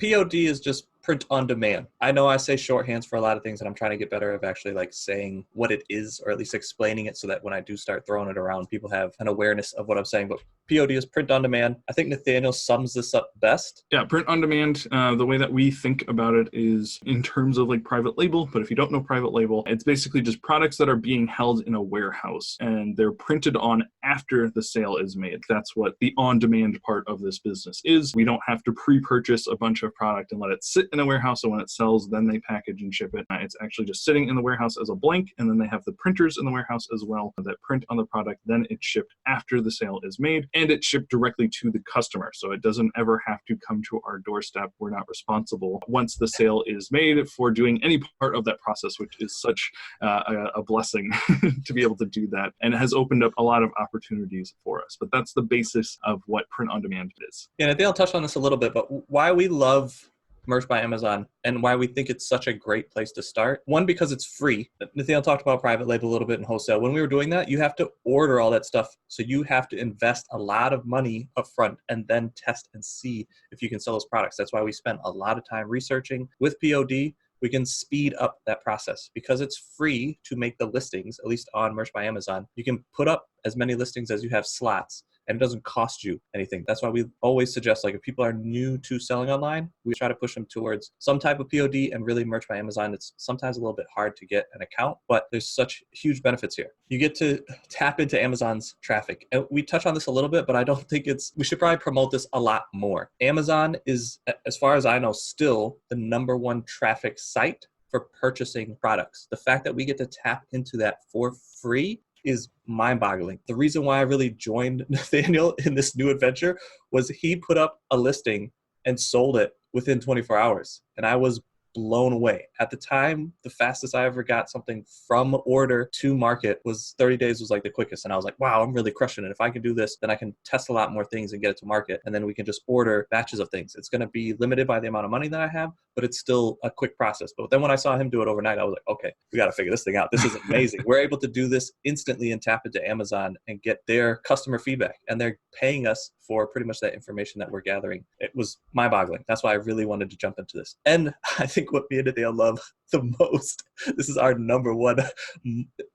POD is just print on demand. I know I say shorthands for a lot of things, and I'm trying to get better at actually like saying what it is, or at least explaining it so that when I do start throwing it around, people have an awareness of what I'm saying. But POD is print on demand. I think Nathaniel sums this up best. Yeah, print on demand, the way that we think about it is in terms of like private label, but if you don't know private label, it's basically just products that are being held in a warehouse and they're printed on after the sale is made. That's what the on-demand part of this business is. We don't have to pre-purchase a bunch of product and let it sit in a warehouse, so when it sells, then they package and ship it. It's actually just sitting in the warehouse as a blank, and then they have the printers in the warehouse as well that print on the product. Then it's shipped after the sale is made, and it's shipped directly to the customer, so it doesn't ever have to come to our doorstep. We're not responsible once the sale is made for doing any part of that process, which is such a blessing to be able to do that, and it has opened up a lot of opportunities for us. But that's the basis of what print on demand is. Yeah, and I think I'll touch on this a little bit, but why we love Merch by Amazon and why we think it's such a great place to start. One, because it's free. Nathaniel talked about private label a little bit in wholesale. When we were doing that, you have to order all that stuff. So you have to invest a lot of money up front and then test and see if you can sell those products. That's why we spent a lot of time researching. With POD, we can speed up that process because it's free to make the listings, at least on Merch by Amazon. You can put up as many listings as you have slots, and it doesn't cost you anything. That's why we always suggest, like, if people are new to selling online, we try to push them towards some type of POD, and really Merch by Amazon. It's sometimes a little bit hard to get an account, but there's such huge benefits here. You get to tap into Amazon's traffic. And we touch on this a little bit, but I don't think we should probably promote this a lot more. Amazon is, as far as I know, still the #1 traffic site for purchasing products. The fact that we get to tap into that for free is mind-boggling. The reason why I really joined Nathaniel in this new adventure was he put up a listing and sold it within 24 hours. And I was blown away. At the time, the fastest I ever got something from order to market was 30 days was like the quickest. And I was like, wow, I'm really crushing it. If I can do this, then I can test a lot more things and get it to market. And then we can just order batches of things. It's going to be limited by the amount of money that I have, but it's still a quick process. But then when I saw him do it overnight, I was like, okay, we got to figure this thing out. This is amazing. We're able to do this instantly and tap into Amazon and get their customer feedback. And they're paying us for pretty much that information that we're gathering. It was mind-boggling. That's why I really wanted to jump into this. And I think what me and Nathaniel love the most, this is our #1,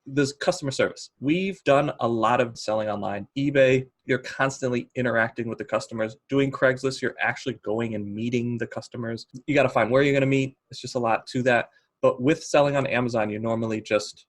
this customer service. We've done a lot of selling online. eBay, you're constantly interacting with the customers. Doing Craigslist, you're actually going and meeting the customers. You got to find where you're going to meet. It's just a lot to that. But with selling on Amazon, you're normally just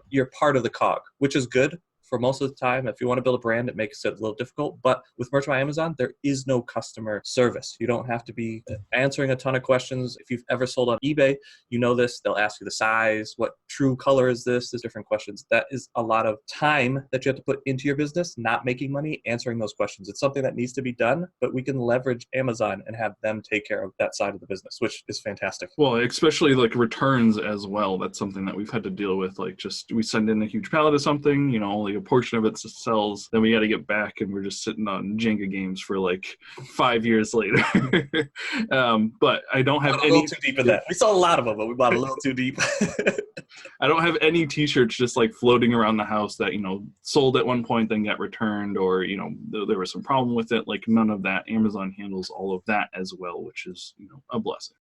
you're part of the cog, which is good. For most of the time, if you want to build a brand, it makes it a little difficult. But with Merch by Amazon, there is no customer service. You don't have to be answering a ton of questions. If you've ever sold on eBay, you know this. They'll ask you the size, what true color is this? There's different questions. That is a lot of time that you have to put into your business, not making money, answering those questions. It's something that needs to be done, but we can leverage Amazon and have them take care of that side of the business, which is fantastic. Well, especially like returns as well. That's something that we've had to deal with. Like, just we send in a huge pallet of something, only a portion of it sells, then we got to get back, and we're just sitting on Jenga games for like 5 years later. But I don't have any. A little too deep in that. We saw a lot of them, but we bought a little too deep. I don't have any T-shirts just like floating around the house that sold at one point then got returned, or there was some problem with it. Like, none of that. Amazon handles all of that as well, which is a blessing.